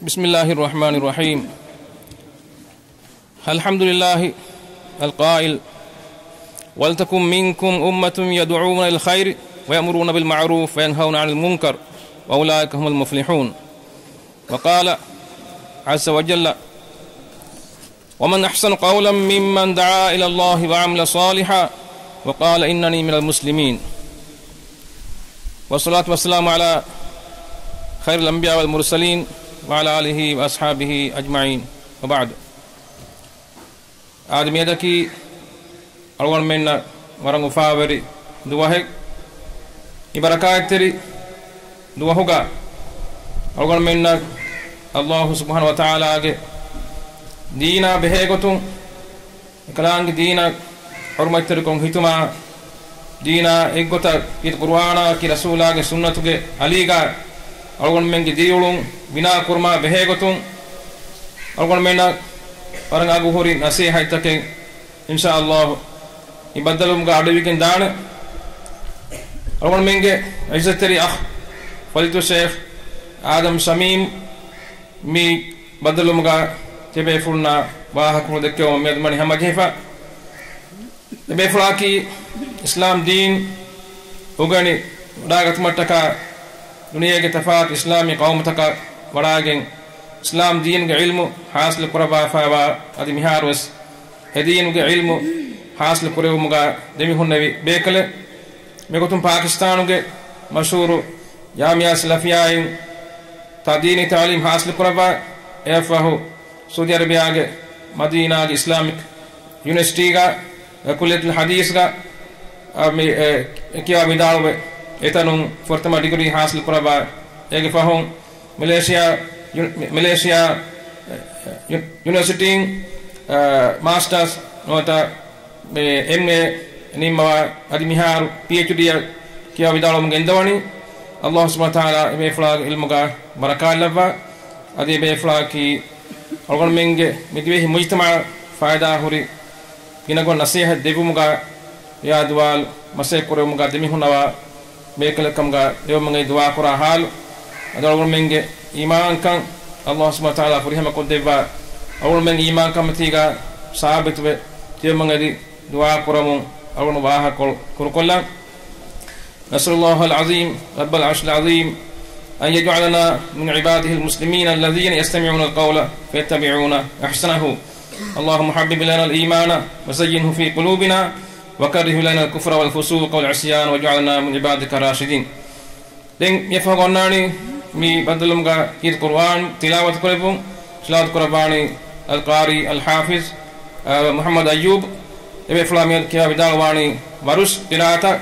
بسم الله الرحمن الرحيم. الحمد لله القائل ولتكن منكم أمة يدعون إلى الخير ويأمرون بالمعروف وينهون عن المنكر وأولئك هم المفلحون. وقال عز وجل ومن أحسن قولا ممن دعا إلى الله وعمل صالحا وقال إنني من المسلمين. والصلاة والسلام على خير الأنبياء والمرسلين وعلى آله وأصحابه أجمعين وبعد. آدميدكي أول منا ورنغ فاوري دوهك إبركاتري دوهوغا أول منا الله سبحانه وتعالى دينا بهيغتون كلام دينا حرمتركم هتما دينا إغوتا كي قرآن كي رسول الله سنة عليغا أول من ديولون بنا كرما بهيغتون أول منا ورنغ أغوهوري نصيحة تكين إن شاء الله يبدلهم قاعدين دان أول من عزتري أخ فضيلة الشيخ آدم شميم مي بدلهم تبي فلنا واهكم دكوا ميدمني هم جيفا تبي فلاكي إسلام دين وغني داعت مرتكا دنيا كتفات إسلامي قوم تكا وراجين إسلام دين كعلم حاصل قربا فوا هذه مهاروس هدين كعلم حاصل قربا مغا دمي هنبي بيكله ميكوتم باكستان كه مشهور جامعة سلفياين تدين تعليم حاصل قربا يفهو سعودي عربية مدينة إسلامك يونيفرسيتي كلية الحديث كيا بدارو إتانون فرتما ديجري حاصل كربا يجفاهم ماليزيا يونيفرسيتي ماسترز نوتا MA نيما أدميهار PhD كيا بدارو مجندواني الله سبحانه وتعالى بيفلاك علمك بركة لفا أدي بيفلاك أول منك مدويه مجتمع فائدة هوري كيناكون نصيحة ديبومغا يا دوال مسيح كوريومغا دمي هنوا بيكلكمغا ديومغا دوا كورا حال أول منك إيمان كان الله سبحانه وتعالى فريهم كون ديبا أول من إيمان كان متيغا ثابت به ديومغا دي دوا كورامون أول نباها كوركولا. نسأل الله العظيم رب العرش العظيم أن يجعلنا من عباده المسلمين الذين يستمعون القول فيتبعون أحسنه. اللهم حبب لنا الإيمان وزينه في قلوبنا وكره لنا الكفر والفسوق والعصيان واجعلنا من عبادك الراشدين. دين يفهمونني مي بدلمغا كير قرآن تلاوة كربون تلاوة قرباني القاري الحافظ محمد أيوب ابي فلاميل كيا بدالواني وارش قراءة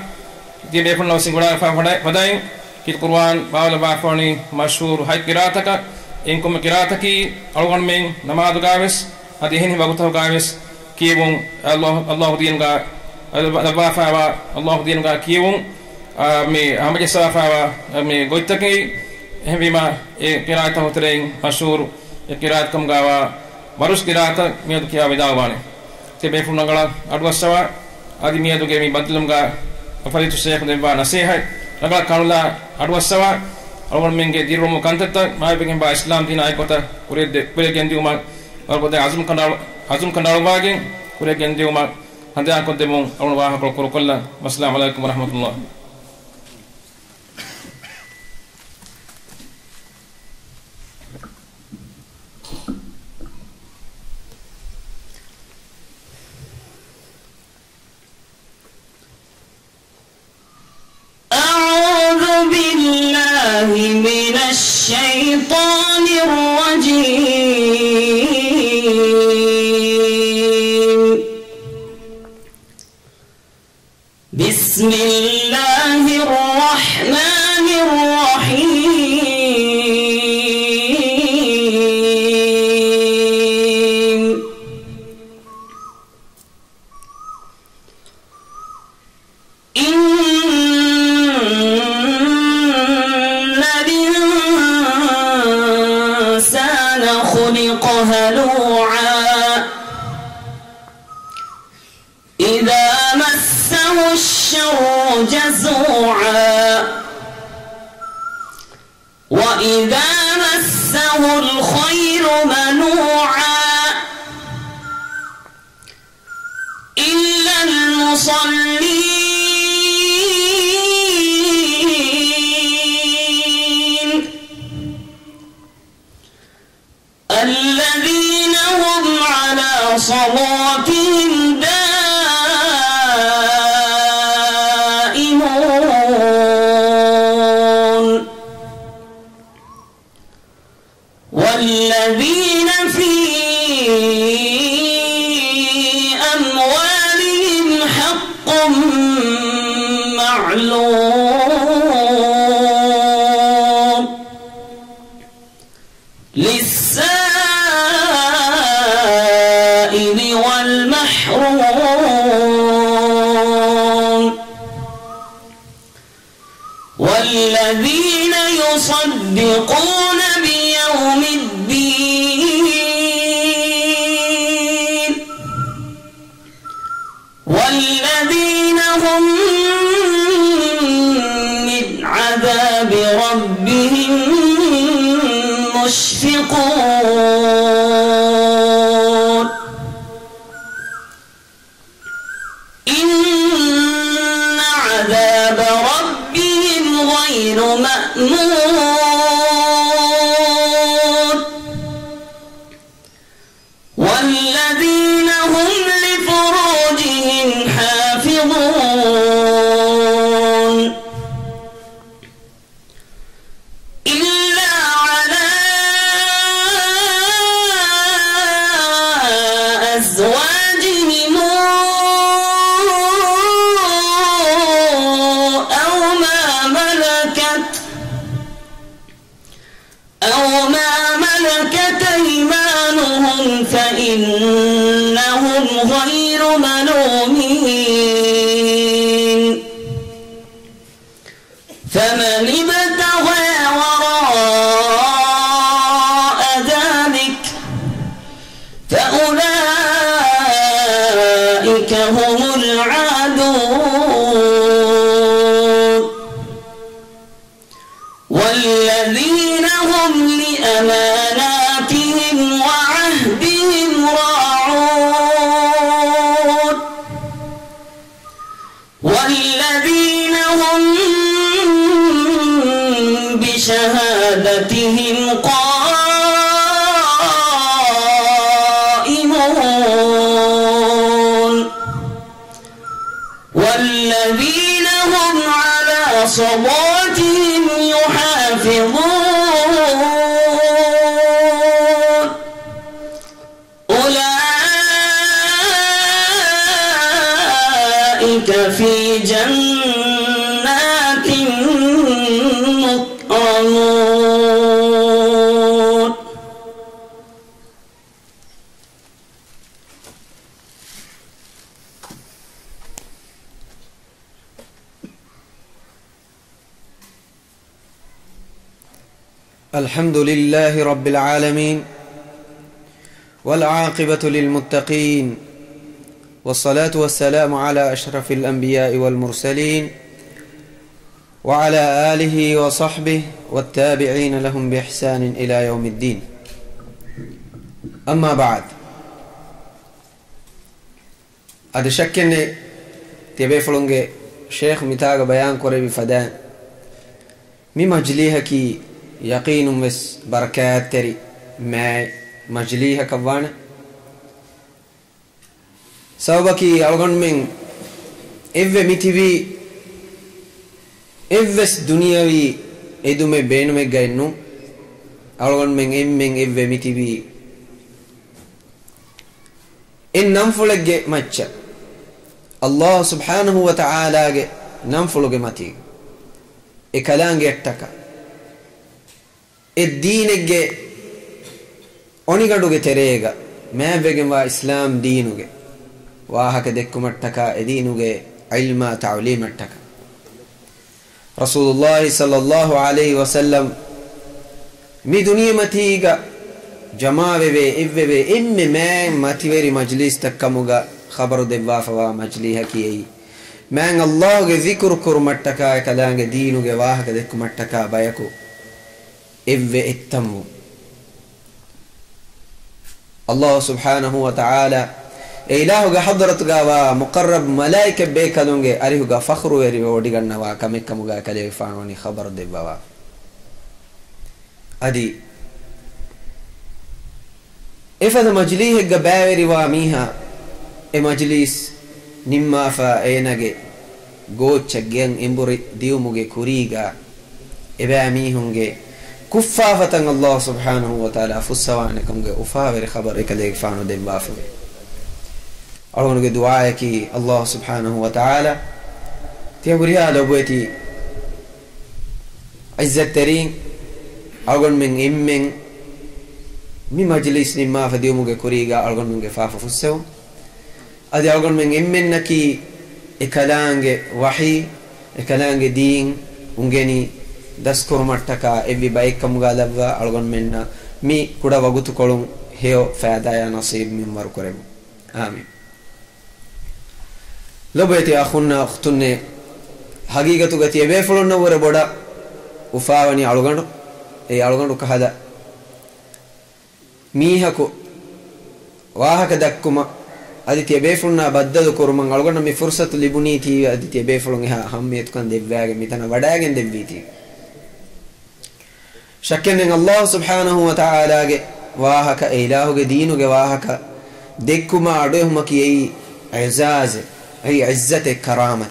دي بيفن لو سيغودا فداين كير قرآن باول بافوني مشهور هاي قراءتك إنكم قراءتك ألغن من نماذ غاوس هذه هني بقطع غاوس كيبون الله دينغا البافا الله دينغا كيبون مي هم جسافا مي غوتكي هم بما قراءته ترين مشهور قراءة كم غاوا وارش قراءة ميد كيا بدالواني تبي فلنا غلا أدوسوا هذه ميدو كمي بدلمغا فضيلة الشيخ ديبا نصيحة نقول كانولا أدوسوا أول من جدير مكانتة ما يبين با إسلام دين أيكوتا كوري جنديوما أربعة عزم كنارو باجين كوري جنديوما هذا أكون دمون أول واحد كل والسلام عليكم ورحمة الله. من الشيطان الرجيم. بسم الله الرحمن الرحيم. خلق هلوعا إذا مسه الشر جزوعا وإذا مسه مسه الخير منوعا إلا المصلين الذين هم على صلاتهم دائمون والذين في أموالهم حق معلوم للسائل والمحروم والذين يصدقون بيوم الدين والذين هم من عذاب ربهم مشفقون إن عذاب ربهم غير مأمون والذين هم لفروجهم حافظون إلا على أزواجهم أو ما ملكت أيمانهم فإنهم غير ملومين فمن ابتغى وراء ذلك فأولئك هم العادون والذين هم لأماناتهم وعهدهم راعون والذين هم بشهادتهم قائمون والذين هم على صلاتهم يحافظون أولئك في جنات مكرمون الحمد لله رب العالمين والعاقبة للمتقين والصلاة والسلام على أشرف الأنبياء والمرسلين وعلى آله وصحبه والتابعين لهم بإحسان إلى يوم الدين أما بعد هذا شكل تبي فلونج شيخ متاع بيان قريب فدان مي مجليها كي يقين بس بركات تري ما مجليها كوانا سببكي ألغن من إذا متبي إذا دنياوي إدو مي بين مي غينو ألغن من إذا متبي إن ننفلق ماتشا الله سبحانه وتعالى ننفلق ماتي إكالان جتكا الدين جه أونيكادو تريجا ما بيجن إسلام دينه جه واهك دكمتكا دينه جه علم تعليمتكا رسول الله صلى الله عليه وسلم مي دنيا متيجا جماعة بي إبّي إمّي ما ماتيوري مجلس تكموجا خبر دبّا فوا مجليها كي ما الله ذكر كرمتكا كلام دينه جه واهك دكمتكا بيكو إبّي التمو الله سبحانه وتعالى إلهه حضرت غوا مقرب ملائكة بيكالونge أريه فخر ويري وديغنوا كمكمغا كلي فانوني خبر دبوا أدي إفاد مجليه غباوري واميها مجلس نما فاينغي غوچگين امبوري ديومغي كوريغا إباميهونge كفافة الله سبحانه وتعالى فسوانكمغي أفاوري خبر كلي فانو دبوا أرغنغي دعائك الله سبحانه وتعالى تيبريا لبوتي عزت ترين أرغن من إمن مي مجلس نما فديومغي كوريغا أرغن من فافا فسو أدي أرغن من إمن نكي إكالانغي وحي إكالانغي دين أنغني دسكور مرتكا إبي بايكمغا لبوا أرغن من مي كودا وغوتو كولون هيو فادايا نصيب من مركورم آمين لبيتي أخونا أختنا حقيقة غتي بيفلون نور بودا وفاوني ألغندو أي ألغندو كهذا ميهكو واهك دكما أديتي بيفلون بدل كورمان ألغندو مي فرصة لبني تي أديتي بيفلون ها هم يتكون دبّاعي ميتنا بداعين دبّيتي شكرن الله سبحانه وتعالى واهك إلهه دينه واهك دكما أدوهم كي عزاز هي عزة كرامة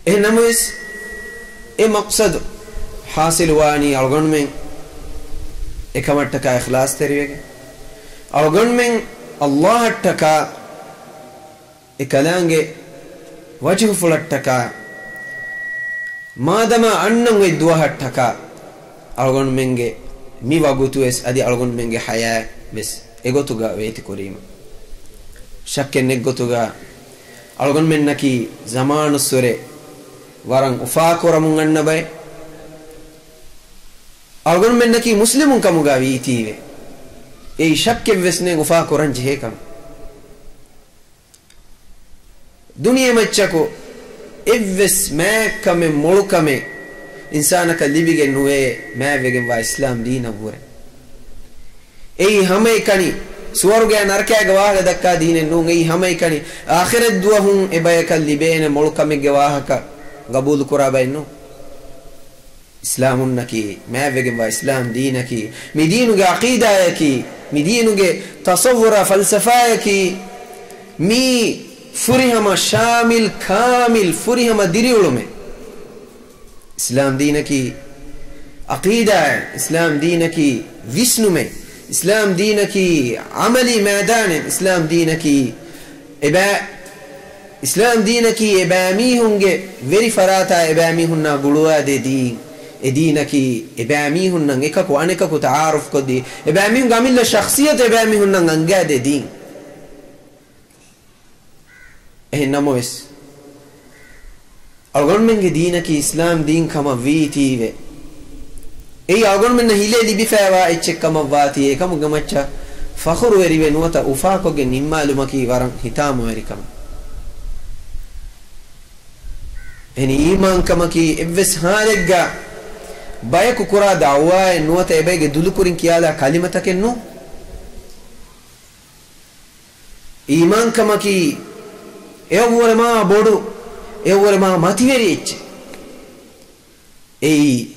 إنموس مقصد حاصل واني أرغن من إكمرتك إخلاص تريوك أرغن من الله تكا إكلانج وجه فلتك ما دام أنم الدوها تكا أرغن منك مي وغوتوس أدي أرغن منك حياة بس إغوتوغا ويتي كريم شك نجتوغا أرغن منكي زمان السورة ورن أفاكور من النبي أرغن منكي مسلم كمغا ويتي أي شك وسنة أفاكورن جهكم دنيا مچكو إفس ما كم ملكم إنسانك لبيج نوى ما بيجن وإسلام دين أبوه أي هم كني سوارجع نركع جواه دكا دين النوعي هم كني آخر الدوهم إبايك اللبين ملكم جواهك قبول كرابينه إسلام نكي ما بيجن وإسلام دينك مدينك عقيدة كي مدينك تصور فلسفة كي مي فريهما شامل كامل فريهما ديريولمه إسلام دينك عقيدة إسلام دينك ويسنمه إسلام دينك عملي ميدان إسلام دينك إسلام دينك إباميهنج very فراتا إباميهن غلوا دين دينك إباميهن إكاكو أنكاكو تعارف كدي إباميهن عمل شخصية إباميهن عنجاد دين نموس أرغن من دينك إسلام دين كما فيتي أي أرغن من هيلة دي بفعوا إتشك كما فاتي كم جمتشا فخر وريبه نوتا أفاقو جن معلومكي ورن هتام وريكم هني إيمان كما كي إبس هالجا بايكو كرا دعوة نوتا إبيج دلوكورين كيالا كلمتك إنه إيمان كما كي أول ما بودو أول ما ماتيريج أي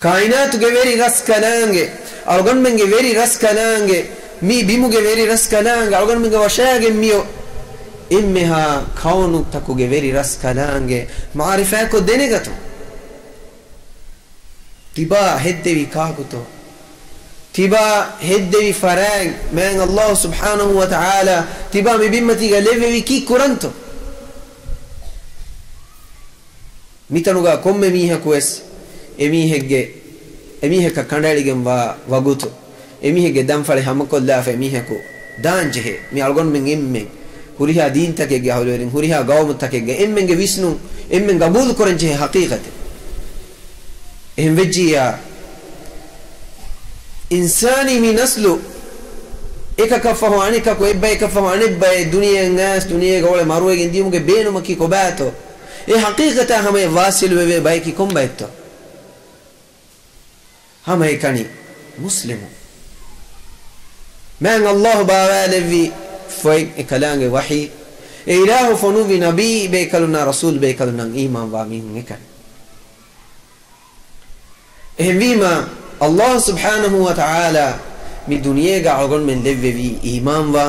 كائنات غيري رس كلانge أرغن من غيري رس كلانge مي بيمو غيري رس كلانge أرغن من غواشاغ ميو إمها كونو تكو غيري رس كلانge معرفة كو دينغتو تبا هدوي كاكوتو تبا هدوي فرانگ من الله سبحانه وتعالى تبا مبيمتي غليوي كي كورنتو ميتانوغا كوم ميها كويس emiheka kandaligen wagutu emihege damfale hamakolla fa emiheko danjehe mi algon men emmen huriha din takege hawlerin huriha gawm takege emmenge visnu emmen gabul korenje haqiqate em vejiya insani min aslu eka kafahu anika ko ebay kafahu anibay duniya ngas duniya gawle maruwe gendimuge benu maki ko bato e haqiqata hame wasil wewe bayki kombayto hame kani muslimu man Allah baawalevi foi ekalange wahi e ilahu fonuvi nabi be kaluna rasul be kaluna iman wa min ekan ehvima Allah subhanahu wa ta'ala mi duniyega algon men levvi iman wa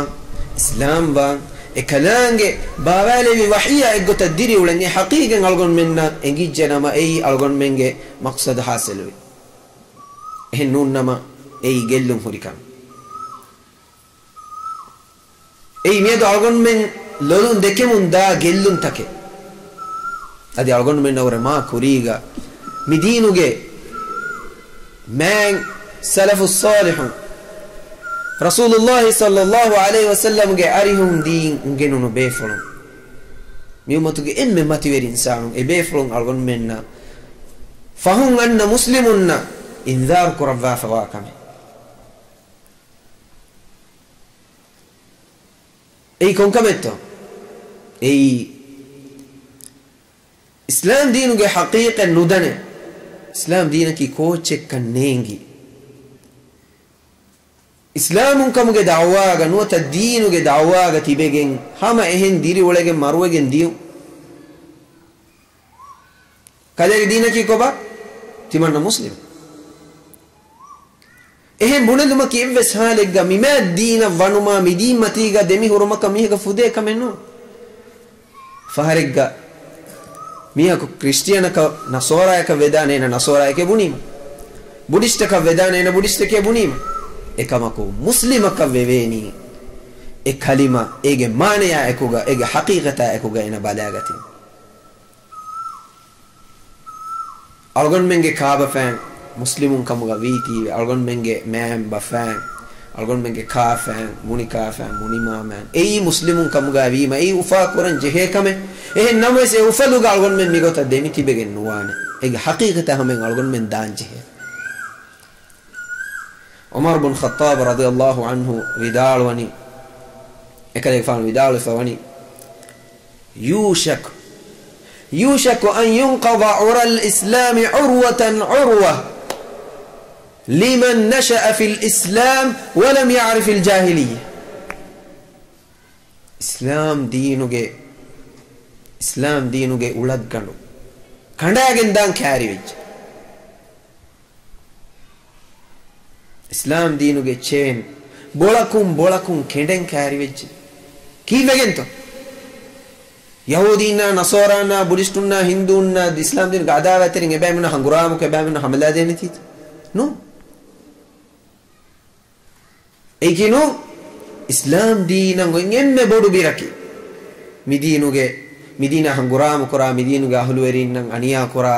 islam wa ekalange baawalevi wahiya egota diri ulani haqiqan algon menna engijjana ma ei algon menge maqsad hasilwi ehnnun nama ei gellum hurikam ei miedo algon men lolun dekemun da gellun take adi algon men awre ma kuriga midinuge man salafus salihun rasulullah sallallahu alaihi wasallam ge arihum din ngenunu befulun mi umatuge emme mativeri insanun e befulun algon menna fahun anna muslimunna inzar kurava fawakame ei konkametto ei islam diinuge haqiqa nudane islam diinaki kochekkan neengi islamun kamuge da'waga nuta diinuge da'waga tibegen hama ehen diri olegen maruwegen diu kadege diinaki koba timanna muslim එහෙන් බුණදුම කිව්වෙස් හාලෙග්ග මිමා දීන වනුමා මිදීන් මතීග දෙමි හුරුමක මිහක ෆුදේ කමෙන්නෝ ෆහරෙග්ග මියක ක්‍රිස්තියානක නසෝරායක වේදානේන නසෝරායක බුනීම බුද්දිස්ටක වේදානේන බුද්දිස්ටක බුනීම එකමකෝ මුස්ලිමක වෙවේනි ඒ කලිමා ඒගේ මානය එකුග ඒගේ හකීකත එකුග එන බලාගති අල්ගොන් මෙන්ගේ කාබ fan muslimun kamuga viti algon menge man bafan algon menge kafan muni kafan muni maman ei muslimun kamuga vima ei ufa koran jehe kame eh namas e ufaluga algon men migota demiti begen nuwane ege haqiqata hamen algon men dan jehe Umar bin Khattab radiyallahu anhu vidalwani ekale fan vidalwa fawani يوشك أن ينقض عرى الإسلام عروة عروة لمن نشأ في الإسلام ولم يعرف الجاهلية إسلام دينوغي أولادغانو كنداغن دان كاريوج إسلام دينوغي چين بولكم كندن كاريوج كيفغنتو يهودينا نصارانا بوديستونا هندونا الإسلام دين قعداوة ترين يبامنا هنغرامك يبامنا حملا دينتيت نو ايكينو إسلام دينا نغيم بودو بيركي مدينة هنغرام كرا مدينة أهلويرين أنيا كرا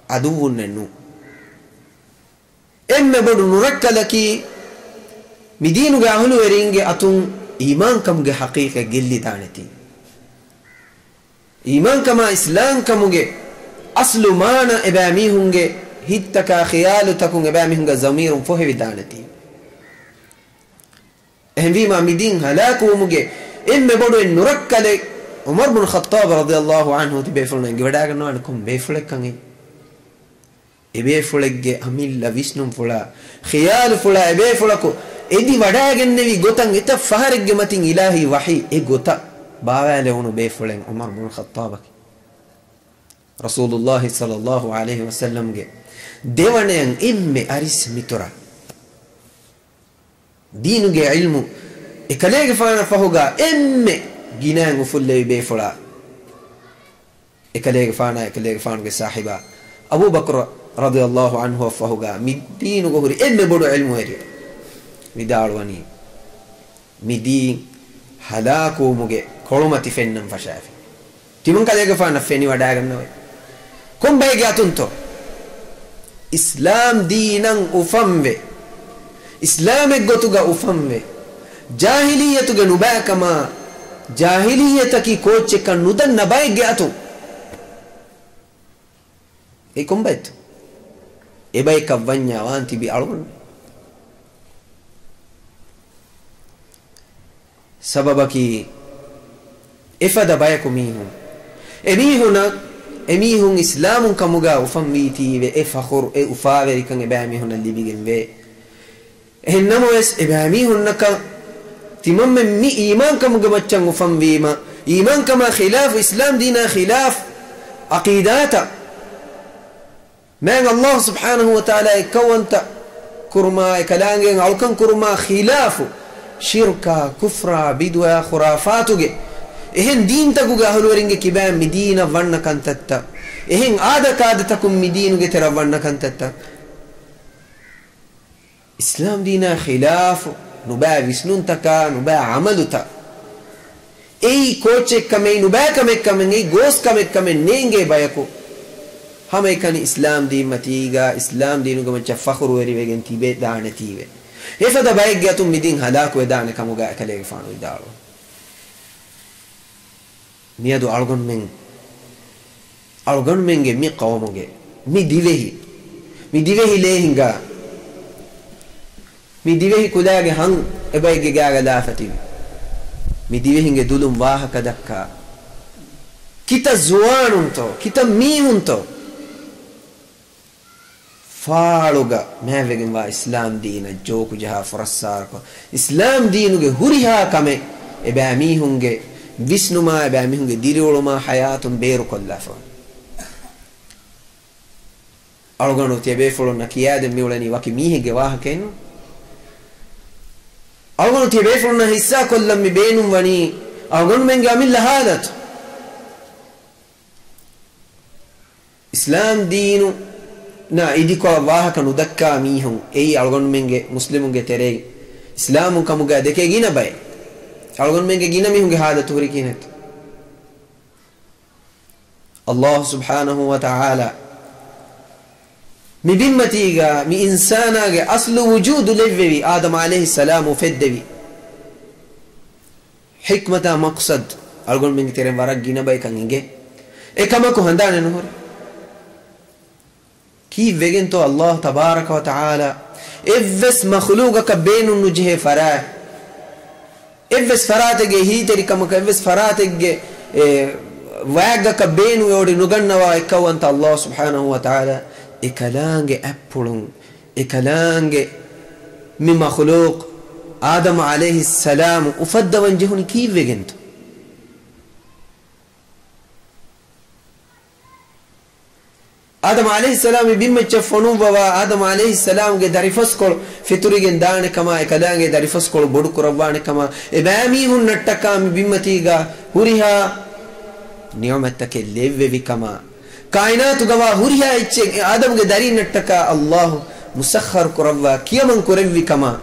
عدوون نو emme bodu nurakkalaki midinuge ahluweringe atun iman kamuge haqiqa gelli daneti iman kama islam kamuge aslu mana ebamihunge hittaka khiyalu takun ebamihunge zamirun fohevi daneti ehvima midin halakumuge emme bodu nurakkale Umar bin Khattab radiyallahu anhu tibefulna ngewadaganno ankum befulekkan ebe fulegge amilla visnum fula khiyal fula ebe fulako edi wadagennevi gotan eta faharegge matin ilahi wahi e gota baawale unu be fulen Umar bin Khattab Rasulullah sallallahu alaihi wasallam ge dewanen imme aris mitura dinuge ilmu e kalege fana fahuga imme ginangu fulle be fula e kalege fana ge sahiba Abu Bakr radiyallahu anhu fahuga midinu gohuri emme bodu ilmu heri midalwani midi halaku muge kolumati fennam fashafi timun kalege fana feni wadaganno kombayge atunto islam dinan ufamve islam gotuga ufamve jahiliyatuga nubakama jahiliyataki koche kan nudan nabayge atu e kombayto ebay kavanya wanti bi algun sababaki ifada bayakumihum emihuna emihun islamun kamuga ufam witiwe e fakhur e ufaverikan ebamihun libigen we ehennamo es ebamihun naka timamme mi iman kamuga maccan ufam wima iman kama khilaf islam dina khilaf aqidata man Allah subhanahu wa ta'ala kawanta kurma kalangen alkan kurma khilafu shirka kufra bidwa khurafatuge ehen deen taguga ahluwaringe kibam medina wanna kantatta ehen aada kaadatakum medinuge tera wanna kantatta islam dina khilaf nuba visnun taka nuba amaluta ei koche kame nuba kame ei gos kame nenge bayako hame kan islam di matiga islam dinuga macha fakhru weri wegen tibe daane tibe efada baygatum midin halaku edane kamuga kalege fanu idalo miyadu algon menge mi qawmuge mi divehi lehinga mi divehi kudage han ebayge gaga lafati mi divehinge dulum wahaka dakka kita zuwanunto kita mihunto faaluga mevegen wa islam dina joku jaha furassar ko islam dinuge huriha kame ebamihunge visnuma ebamihunge diriwoluma hayatun beru kollafa algonu tebe folonna kiyade miwlani waki mihege waha kenno algonu tebe folonna hissa kollam mi beenum wani algonu menge amilla halat islam dinu na idiko wahaka nudakka mihun ei algon menge muslimunge tere islamun kamuga deke gina bay algon menge gina mihunge hada turi kinet Allah subhanahu wa ta'ala mi bimmatiga mi insana ge aslu wujud levvi adam alayhi salam feddevi hikmata maqsad algon menge tere warak gina bay kange e kamako handane no كيف وجنتو الله تبارك وتعالى افس مخلوقك بين النجه فراه افس فراتك هي تري كما افس فراتك واغك بين يودي نغنوا اكونت الله سبحانه وتعالى اكلانج ابولون اكلانج من مخلوق آدم عليه السلام افد وجهن كيف وجنتو آدم عليه السلام بيمچ فنو بابا آدم عليه السلام کے دریفس کو فطریگن دان کما اکدان کے دریفس کو بڑ قربان کما ابامی ہن نٹکا بيمتی گا ہریھا نعمت کے لیو وی کما کائنات گوا ہریھا اچ آدم کے دری نٹکا اللہ مسخر قربا کیمن قربی کما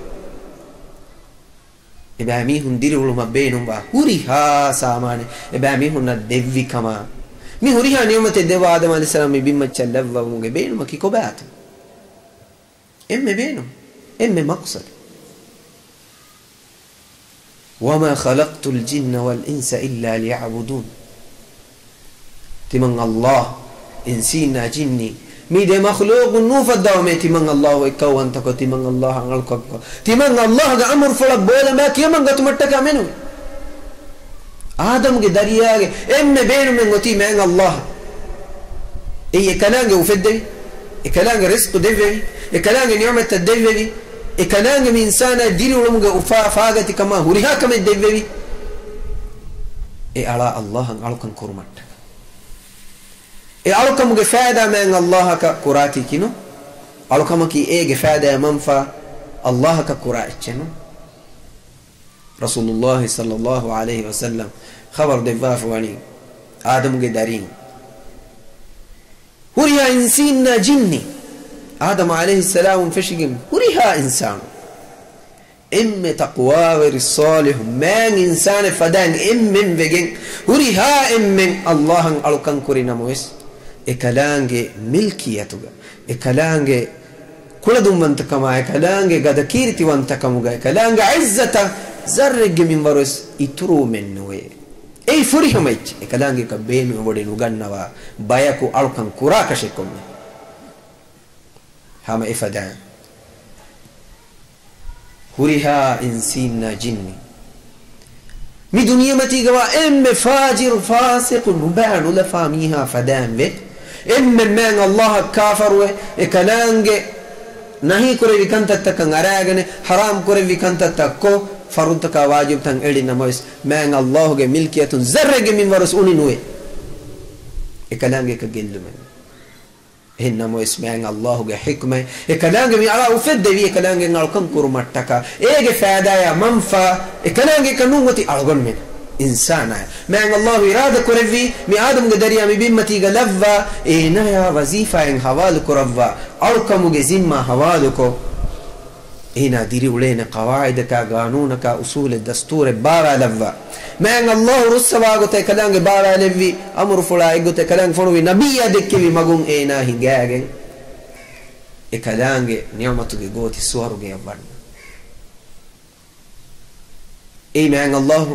ابامی ہن دیرول مبینم با ہریھا سامان ابامی ہن دیوی کما mi huriha ni'mate deva adam alayhi salam mi bimmacha lavva munge beenu maki kobat emme beenu emme maqsad wama khalaqtul jinna wal insa illa liya'budun timan Allah insina jinni mi de makhluq nufadda me timan Allah ikawan tako timan Allah angalko timan Allah ga amr fala bola ma kiyaman ga tumattaka menu آدم کے دریا کے ایم بین میں غتی میں اللہ اي كلام وفدي كلام رزق دفي كلام نعمه الدفي كلام من انسان دين ولم فاغتي كما هريها كما الدفي اي على الله علكم كرمت اي علكم فائده من الله كقراتي كنو علكم كي اي فائده منفع الله كقراتشنو رسول الله صلى الله عليه وسلم خبر دفاف واني آدم قدرين هريها إنسان جني آدم عليه السلام فشقم هريها إنسان إم تقوى ورصالح من إنسان فدان إم من بجن هريها إم من الله ألقن كرنا موس إكلانج ملكيتك إكلانج كل دم من تكما إكلانج قد كيرتي وانتكموجا إكلانج عزة زرق من ورس يترو منه اي فريهم ايج كلانجي كبين ودي نغنوا بايكو الكن كراك شيكم هم افدا هريها انسين جني mi duniyamati gawa emme fajir fasiq nubanu la famiha fadambe emme men Allah kafaru e kalange nahi kore vikantatta kan aragane haram kore vikantatta ko farudka wajib tan edi namois men Allah ge milkiyatun zarrege min waras uninuwe e kalange ka gellumen innamo isma'an Allah ge hikma e kalange mi ala ufedde wi kalange ngal kan kurmattaka ege faada ya manfa e kalange kanungoti algon men insana man Allah irada kurevi mi adam ge dariya mi bimmati ge lavva e naya wazifa en hawal kuravva alkamu ge zimma hawal ko ina diri ulena qawaid ka qanun ka usul dastur bara lavva man Allah ruswa gote kalange bara levi amru fula gote kalange fonwi nabiyya dekkevi magun ena hingagen e kalange ni'matu ge goti suwaru ge yabanna e man Allah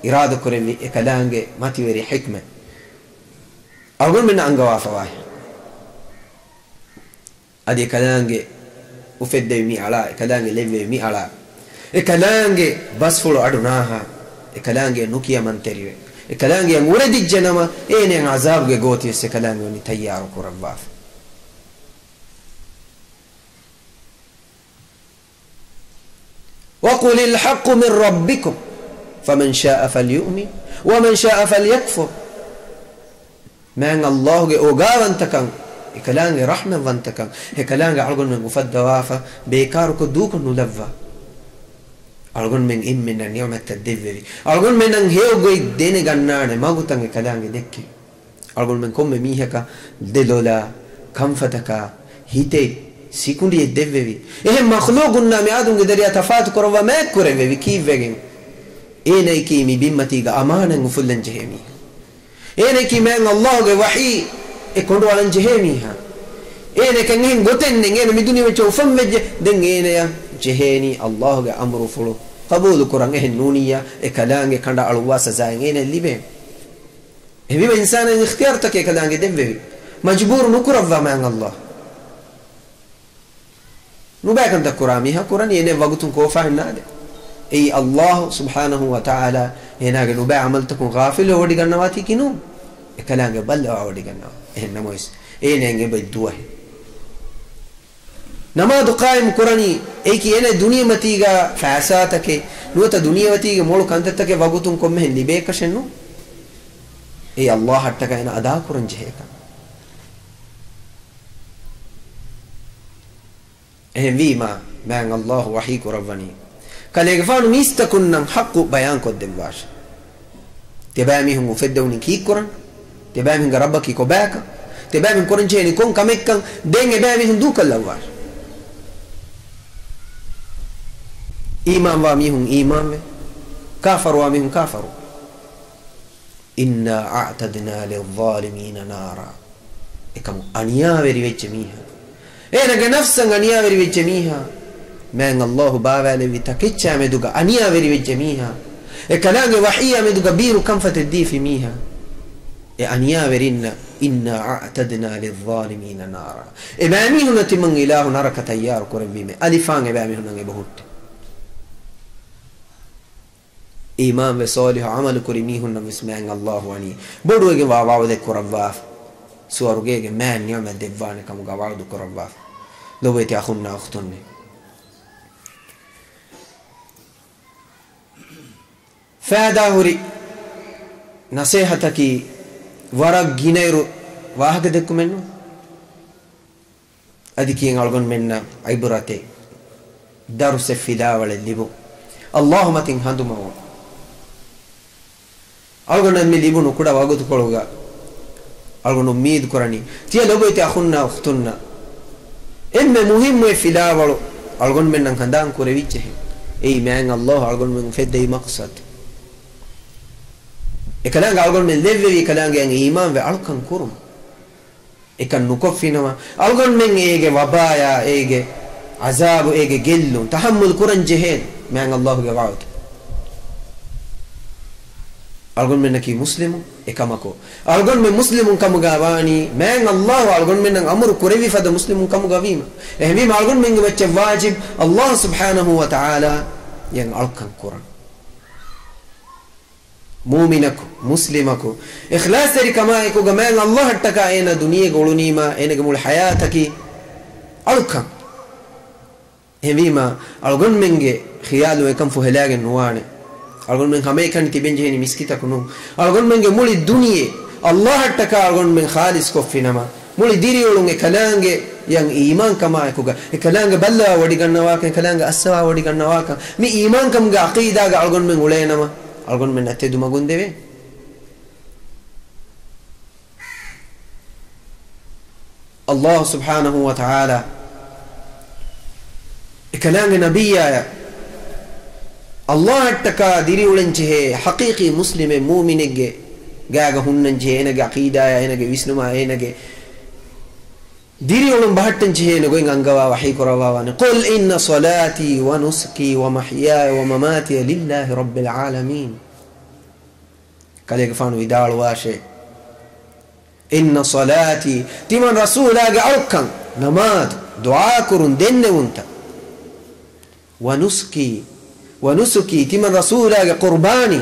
irada kurevi e kalange matiweri hikma awgon min angawa fawah adi kalange ufedde mi ala e kalange leve mi ala e kalange basfulo adunaha e kalange nukiya manteriwe e kalange nguredi janama ene azab ge goti se kalange ni tayyaro kurabaf wa qul al haqq min rabbikum faman sha'a falyu'min wa man sha'a falyakfur man Allah ge ogawantakan e kalange rahman wantakan e kalange algon men ufadda wafa bekar ko duko nulavva algon men imminna ni'mat tadevvi algon men an hewgoy dene gannane magutan e kalange dekke algon men komme mihaka delola kamfataka hite sikundi e devvi e makhluqun na mi adum ge dariya tafat korwa ma kurevi kivegen ene ki mi bimmati ga amanan ufullan jehemi ene ki men Allah ge wahi e kondo alan jehemi ha ene kan hin goten ngene mi duniya cho fammeje den ene ya jeheni Allah ge amru fulu qabul quran e nuniya e kalange kanda alwasa zain ene libe e bi insana ikhtiyar take kalange devve majbur nukurava man Allah nubakan da qurami ha quran ene wagtun ko fahnade e Allah subhanahu wa ta'ala ena ge nuba amaltakum ghafil wadi ganawati kinu e kalange balla wadi ganna e namois ene nge bedduwa نماذ قائم قراني ايكي انا دنيا متيغا فاساتك نوتا دنيا متيغا مولو كانتتك وغوتون كومهن لبيك شنو اي الله حتى انا ادا قران جهيكا اهم ويما مان الله وحيك رباني كاليغفانو ميستكن حق بيان قدم باش تباميهم مفدون كي قران تباميهم ربك كوباك تباميهم قران جهني كون كمكن دين باميهم دوك اللواش إيمان واميهم إيمان كافر واميهم كافر إنا أعتدنا للظالمين نارا إكم أنيا وري جميعا إنك نفسا أنيا وري جميعا من الله بابا لي تكتشا مدوغا أنيا وري جميعا إكلام وحيا مدوغا بيرو كم فتدي في ميها أنيا ورينا إنا أعتدنا للظالمين نارا إمامي هنا تمن إله نارك تيار كربيمه ألفان إمامي هنا بهوت إيمان وصالح عمل كريميهن مسمعن الله وني بدوغي واواو ده كرباف سواروغي مان نعم دبان كم غواو ده كرباف لو بيتي اخونا اختوني فادا هوري نصيحتك ورق غينيرو واهك دكو منو اديكين الغون مننا عبرته درس فدا ولا ليبو اللهم تين هندو مو algon mi libunu kuda wagutu koluga algon ummid korani tiya logoyti akhunna ukhtunna emme muhimmu filawalu algon men nan kandan kureviche ei man Allah algon men fedde maqsad e kalanga algon men levevi kalanga yang iman ve alkan kurum e kan nukoffinama algon men ege wabaya ege azabu ege gellu tahammul kuran jehen man Allah ge waut algon men ki muslimu e kamako algon men muslimun kam gawani men Allah algon men amru kurevi fada muslimun kam gawima e hemi algon men wacce wajib Allah subhanahu wa ta'ala yang alkan quran mu'minaku muslimaku ikhlas teri kama ekuga men Allah hattaka ena duniye golunima enege mul hayataki alkan hevima algon menge khiyalu ekam fu helagen nuwane algon men hame kan tibenjeni miskita kunu algon menge muli duniye Allah hattaka algon men khalis ko finama muli diriolun ekalange yang iman kama ekuga ekalange balla wadi gannawa kan ekalange aswa wadi gannawa kan mi iman kam ga aqida ga algon men ulenama algon men atedu magundeve Allah subhanahu wa ta'ala ekalange nabiyya Allah hattaka diriulenche haqiqi muslime mu'minege gaga hunnanje enage aqida enage visnuma enage diriolum bahattenche ene goin angawa wahi korawa qul inna salati wa nusuki wa mahyaya wa mamati lillahi rabbil alamin kale gafanu idal washe inna salati timan rasulaga alkan namaz dua kurun denne unta wa nusuki timan rasulaga qurbani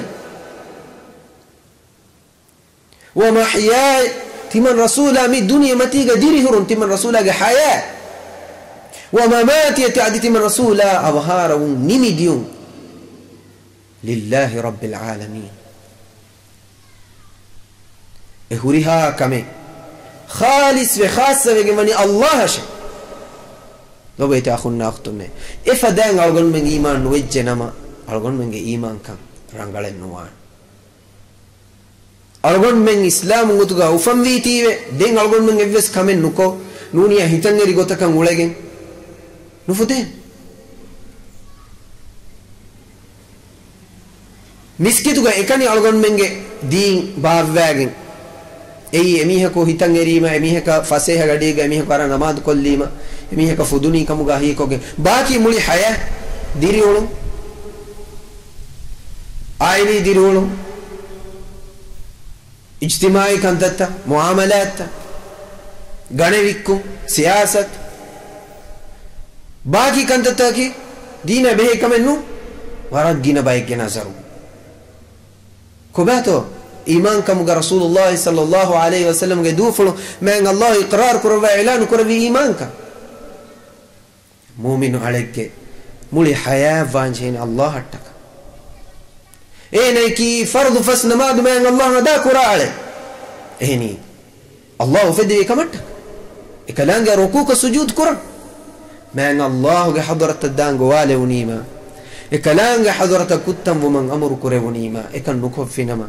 wa mahyaya timan rasula mi dunya matiga diri hurun timan rasula ga haya wa mamati ta'di timan rasula abhara nimidium lillahi rabbil alamin ehuriha kame khalis wa khassa wa mani Allah shay lo bete akhunna akhtunne ifadan algon men iman wejjenama algon men iman kan rangalen nuwan algon men islam ngutuga ufam vitiwe den algon men evves kamen nuko nuniya hitangeri gotakan ulegen nufute miskituga ekani algon menge din baavwagen ei emihako hitangerima emihaka faseha gadiga emihaka ara namaz kollima emihaka fuduni kamuga hikoge baki muli haya diriolu aili diriolu اجتماعي كانت معاملات غنويكو سياسة باقي كانت كي دين به كمنو ورد دين بايك نظر كباتو إيمان كم رسول الله صلى الله عليه وسلم دوفلو من الله إقرار كروا إعلان كروا إيمانك مؤمن عليك مولي حياة فانجين الله هتك إنكي فرض فسنماد من الله ندا كرالة إني الله فدي كمت إكلانج ركوك سجود كرة من الله حضرة الدان جواله ونيما إكلانج حضرة كتم ومن أمر كره ونيما إكن نكف في نما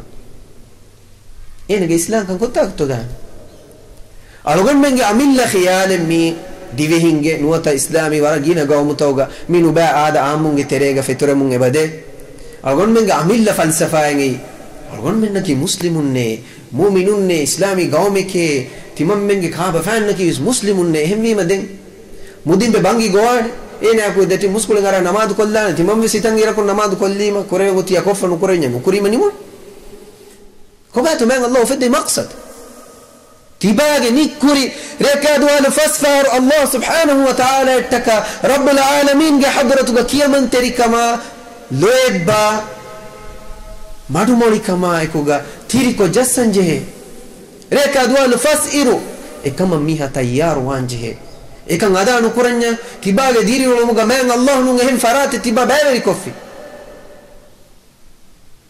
إنك إسلام كان كتاك تدان أرغم من عمل خيال مي ديفهنج نوتا إسلامي ورجينا قوم توجا منو باع هذا عامون تريجا في ترمون بدأ algon men ga amilla falsafa ngi algon men ki muslimun ne mu'minun ne islami gawme ke timam men ge khaba fan ki muslimun ne hemmi maden mudin be bangi gowan ene aku deti muskul ngara namaz kollana timam we sitangira ko namaz kollima kore goti yakofanu korenya kurima nimu ko gato men Allah fedi maqsad tibage nikuri rekadu al fasfar Allah subhanahu wa ta'ala ittaka rabbul alamin ge hadratuka kiyaman terikama loeba madumoli kama ekuga tiriko jasanje reka dual fasiru ekama miha tayyar wanje ekan adanu kuranya tibage diri woluga men Allah nu ngehen farate tiba baveri kofi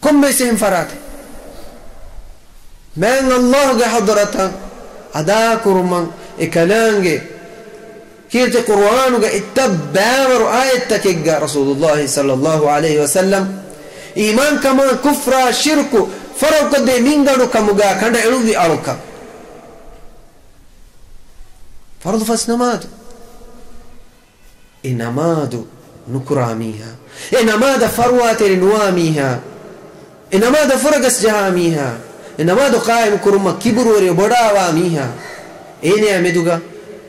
komme sen farate men Allah ga hadrata ada kurman ekalange كيرت قرآن اتبع آياتك رسول الله صلى الله عليه وسلم إيمان كما كفر شرك فرق دي مينغانو كمغا كان علوي أروكا فرض فاسنماد إنماد نكراميها إنماد فروات نواميها إنماد فرقس جهاميها إنماد قائم كرما كبر وربڑاواميها إني أمدوغا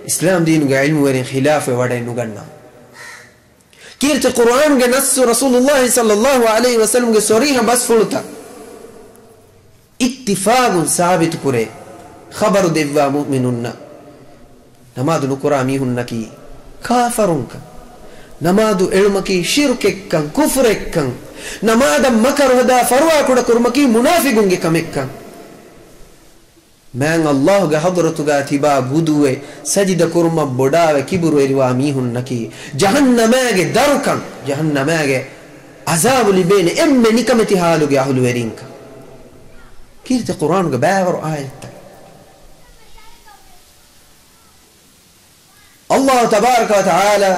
إسلام دين علم ورين خلاف ودين نغنا كيرت القرآن نص رسول الله صلى الله عليه وسلم صريحا بس فلتا اتفاق ثابت كره خبر دوا مؤمنون نماد نكرامي هنكي كافرونك نماد علمكي شركك كفرك namaada makar hada farwa kuda kurmaki munafiqunge kamekka man Allah ga hadratuga tiba buduwe sajida kurma bodawe kiburu eriwa mihun naki jahannamage darukan jahannamage azabu libene emme nikamati haluge ahlu werinka kirte Qur'an ga bawar ayat Allah tabaraka wa taala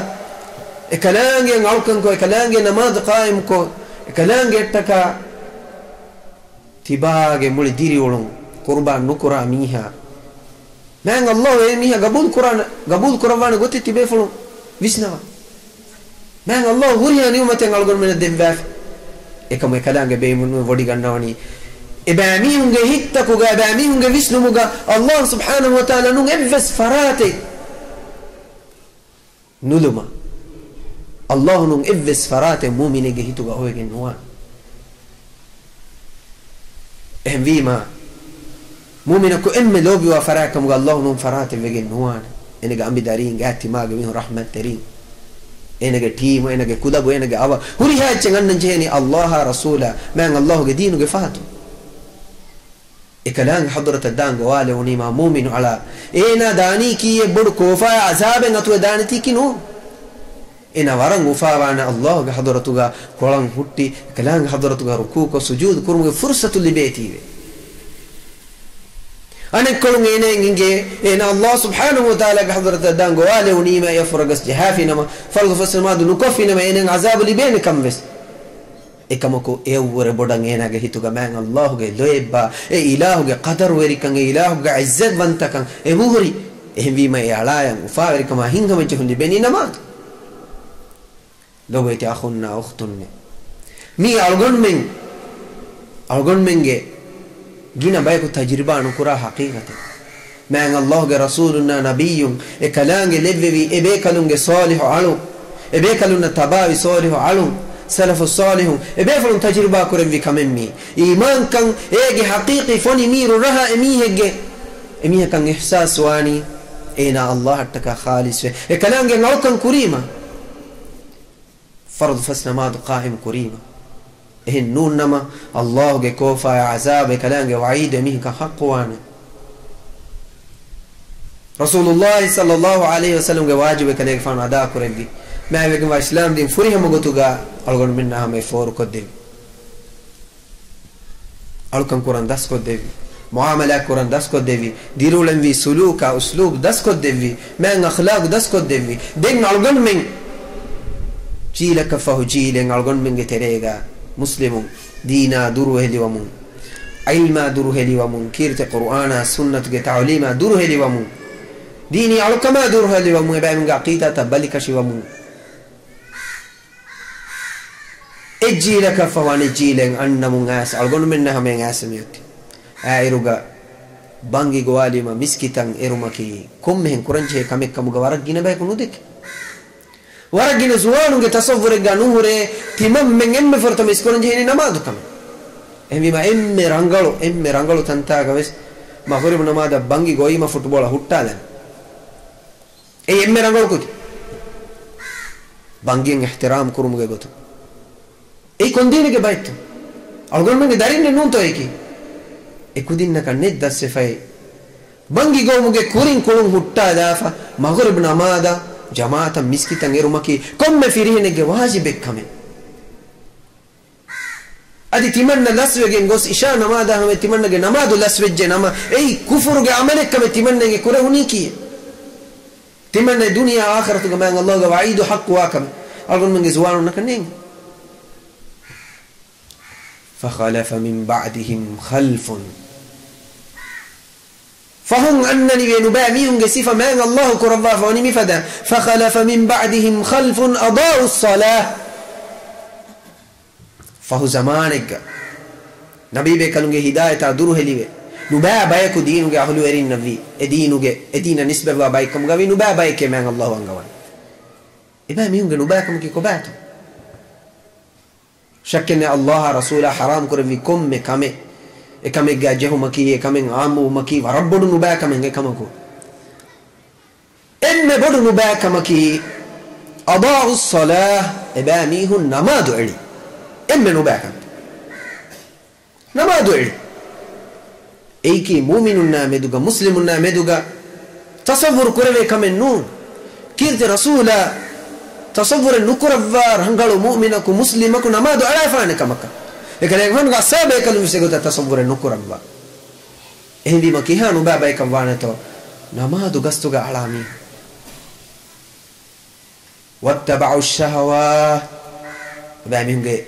ekalange ngaukan ko ekalange namaz qaim ko ekalange taka tibage muli diri olon qurban nukura miha man Allah e miha gabul Qur'an gotti tibe fulu visnawa man Allah huriya niumaten algon men demba ekam ekalange be mun wodi gannawani ebamihunge hittakuga ebamihunge visnumuga Allah subhanahu wa ta'ala nun evves farate nuluma Allah nun evves farate mu'minege hituga hoygen nuwa ehvima mu'mina ko emme lobi wa faraka muga Allah nun farate vegen nuwa enega ambi darin gatti maga mi rahmat terin enega team enega kudabu enega ava huri hacce gannan jeni Allah rasula man Allah ge dinu ge fatu ekalang hadrat adang wale unima mu'min ala ena dani ki bud kofa azaben atu dani tikinu ena warang ufawana Allah ga hadratuga kolang hutti ekalang hadratuga ruku ko sujud kurunge fursatu libetiwe ane kolung ene nginge ena Allah subhanahu wa ta'ala ga hadrat adang wale unima yafragas jahafina ma falgu fasmadu nukafina ma ene azab libene kamves ekamako ewore bodang enage hituga man Allah ge loebba e ilahu ge qadar werikan e ilahu ge izzat bantakan e muhri ehvi ma yalayan ufaweri kama hingama jehun beni namaz lobeti akhunna ukhtunne mi algon menge gina bayku tajriba anu kura haqiqatan man Allah ge rasuluna nabiyyun e kalange lebbi e be kalunge salih alu e be kalunna tabawi salih alu سلف الصالح ابيفلون تجربه كرم في كممي ايمان كان ايجي حقيقي فني مير رها اميه كان احساس واني اين الله اتك خالص كلام نو كان كريمه فرض فسنا ما قائم كريمه نون نما الله جي كوفا عذاب كلام وعيد اميه كان حق وانا رسول الله صلى الله عليه وسلم واجب كلام فان ادا كرم ما يبقى اسلام دين فريه مغتوغا algon minna hame foru koddevi alkan kuran das koddevi muamala kuran das koddevi dirulen vi suluka uslub das koddevi man akhlaq das koddevi den algon min jila kafahu jilen algon min geterega muslimun dina duru heli wamun ilma duru heli wamun kirte qur'ana sunnat ge ta'lima duru heli wamun dini alkama duru heli wamun ba min aqita tabalika shi wamun ejjilaka fawani jilen annamun as algon minna hame asamiyuti airuga bangi gwalima miskitan erumaki kommen kuranje kamekka muga waragina bay kunu dek waragina zuwanunge tasawwur ganuhure timam men emme forta miskuranje ni namadu kam emi ma emme rangalo tanta gaves ma horibu namada bangi goyima football huttala e emme rangalo kuti bangi ihtiram kurumuge gotu e condine che baito algon ge darine non to eki e kudinna kan nedda se fai bangi gomuge kurin kulun hutta dafa maghrib namada jamaata miskitan erumaki komme firihne ge wajibe kame adi timanna laswege ngos isha namada hame timanna ge namadu laswege nama ei kufuru ge amale kame timanna ge kure uniki timanna dunya akhiratu ge man Allah ge waidu haqq wa kam algon ge zuwanu nakanen فخلف من بعدهم خلف فهم أنني بنباميهم صفة ما الله كرضا فوني مفدا فخلف من بعدهم خلف أضاعوا الصلاة فهو زمانك نبي بكلونج هداية دروه ليه نبا بايك دينك أهلو إرين نبي دينك دين نسبة بايكم قوي نبا بايك ما الله عنقوان إباميهم نباكم كي كباتو شكن الله رسوله حرام كرفي كم كمه كمه جاجه مكي كمه عامو مكي وربنا نباك من كمكو إن بدو نباك مكي أضاعوا الصلاة إباميه النماد علي emme nubakan namadu el eiki mu'minunna meduga muslimunna meduga tasawwur kurave kamen nu kirti rasula tasawwur nukurawar hangalu mu'minaku muslimaku namadu alafane kamaka ekale hon ga sabe kalu misegota tasawwur nukurawwa ehdi makihanu baba ekwane to namadu gastuga alami wattaba'u ash-shahawat bamihunge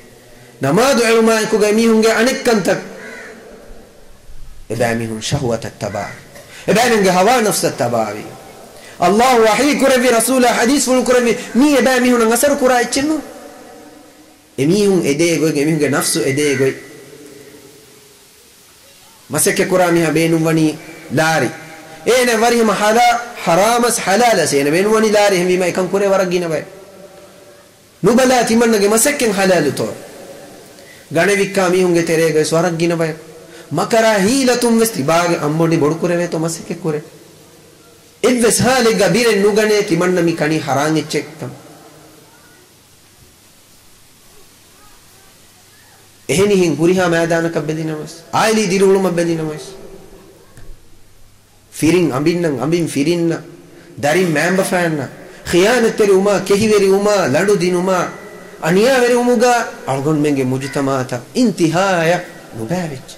namadu ulama ko ga mihunge anikkantak bamihun shahwat at-taba' bamihunge hawa nafs at-taba'i Allah wahi kurabi rasul hadith ful kurabi mi bamihun ngasar kurai chenno emihun edego emihunge nafsu edego masake kurami habenu wani lari ene warihim haramas halalas ene benu wani lari hemi mai kan kure waragina bay nubala timannage masakken halal to gane vikami hunge terege swaragina bay makara hilatum westi baage ammodi bodu kureve to masakke kure evves hale gabire nugane timanna mi kani harange chektam ehni hin huriha maidana kabbedinamas aili dirulum bedinamas firin ambin firinna darin member fanna khiyanateri uma kehiveri uma landu dinuma aniya veri umuga algon menge mujtamata intihaya mubavich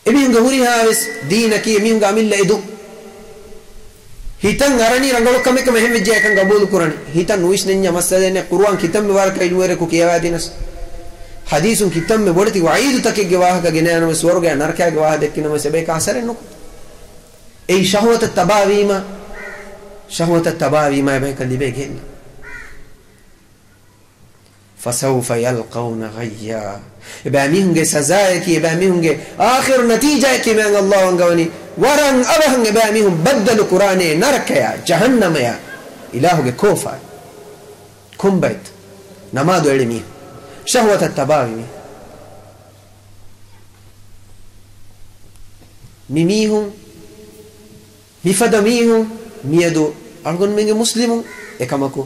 eminga huriha wes dinaki eminga amilla edu hitan arani rangalo kame kame hemje kan gabul kurani hitan nuisnenya masadene qur'an kitam war ka inuere ku kiyawadinas حديث كتم بولتي وعيد تك جواه كجنان مسورج نركع جواه دكنا مسبيك عسر إنه أي شهوة التباوي ما يبين كل بيجين فسوف يلقون غيا يباميهم جي سزايك يباميهم جي آخر نتيجة كي من الله عنقوني ورن أبهم يباميهم بدل القرآن نركع جهنم يا إله جي كوفا كم بيت نمادو علمي شهوة التباوي ميميهم مفدميهم ميدو ألغن منك مسلم إكامكو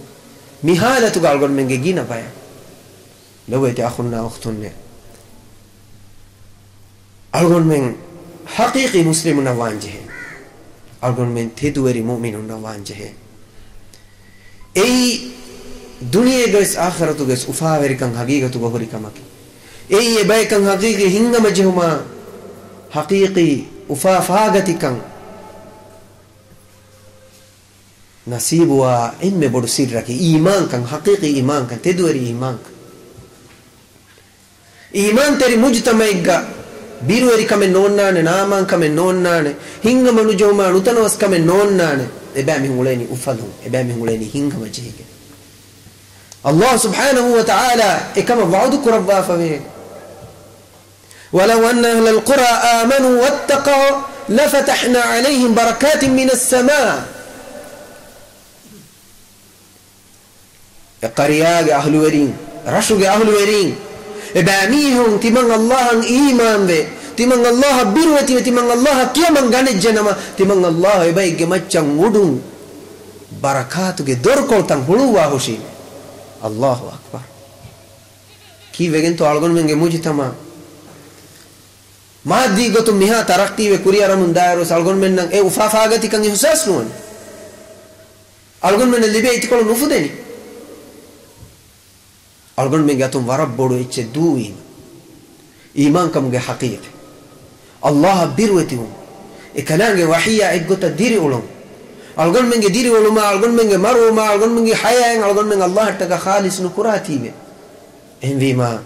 مهالة ألغن منك جينا بايا لو يتي أخونا أختنا ألغن من حقيقي مسلم نوانجه ألغن من تدوري مؤمن نوانجه أي दुनिया गैस आखिरत गैस उफावेरी कंग हकीकत गहरी कमकी ए बाय कंग हकीकी हिंगा मजहुमा हकीकी उफाफागति कंग नसीबवा इनमें बड़ सिर रखी ईमान कंग हकीकी ईमान कंग तेदुरी ईमान तेरी मुजतमैगा बीरुवेरी कमे नोन्नाने नामान कमे नोन्नाने हिंगा मनुजहुमा नुतनवस कमे नोन्नाने एबामी हुलेनी उफादु एबामी हुलेनी हिंगा मजहिके الله سبحانه وتعالى كما وعدك ربا فمين ولو أن أهل القرى آمنوا واتقوا لفتحنا عليهم بركات من السماء قرياء أهل ورين رشق أهل ورين باميهم تمن الله إيمان به تمن الله بروتي تمن الله كيما غن الجنة تمن الله يبيك مچن ودون بركاتك دوركو تن هلوا هوشي الله أكبر كي وجن تو ألغون منجي مجتمع ما دي قطم مها ترقتي وكوريا رمون دايروس ألغون من نعم وفافاغتي كان يحساس نون ألغون من اللي بيت كلهم نفودني ألغون من قطم ورب بودو إتش دوين إيمان كم جه حقيقة الله بيروتهم إكلام جه وحيا إجوتا ديري أولهم ألغون من ديري ولما ألغون من مرو ما ألغون من حياة ألغون من الله تك خالص نكراتي به إن فيما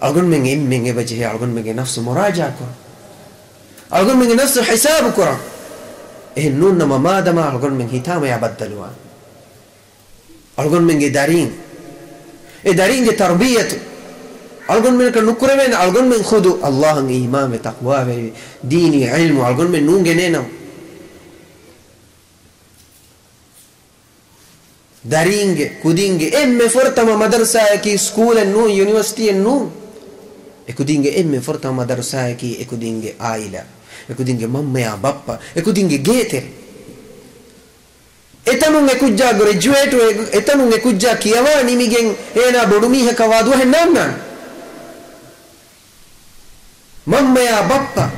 ألغون من بجه ألغون من نفس مراجعة كرا ألغون من نفس حساب كرا إن نون ما دام ألغون من هتام يبدلوا ألغون من دارين دارين تربية ألغون من كنكرمين ألغون من خدو الله إيمان تقوى ديني علم ألغون من نون جنينا daringe kudinge emme fortama madrasa ki school nu university nu e kudinge emme fortama madrasa ki e kudinge aila e kudinge mamma ya bappa e kudinge geter etanun ekujja graduate etanun ekujja kiyawa nimigen ena bodumi heka wadu hennannan mammaya bappa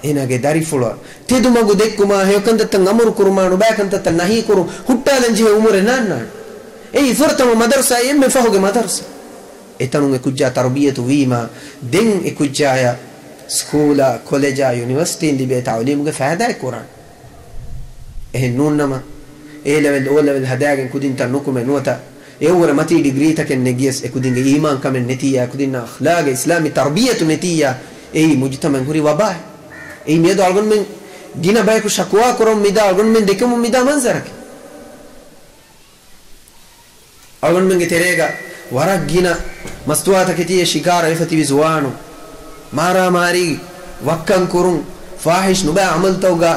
enage darifula tedumagu dekkuma hekandata ngamuru kurumanu bakantata nahi kuru huttalanji umure nannan ei furtama madrasa emme fahuge madrasa etanun ekujja tarbiyatu wima den ekujja skoola college university indi be ta'lim ge faida quran nunnama A level O level hadagen kudinta nukume nuota ewra mati degree taken negies e kudinge iman kamen netiya kudinna akhlaq islami tarbiyatu netiya ei mujtama huri waba ei medo algon men dina bay ku shakwa korom mida algon men dekum mida manzarak algon men terega warak gina mastuata ketiye shikara ifati bizwanu mara mari wakkan kurun fahish nuba amal tawga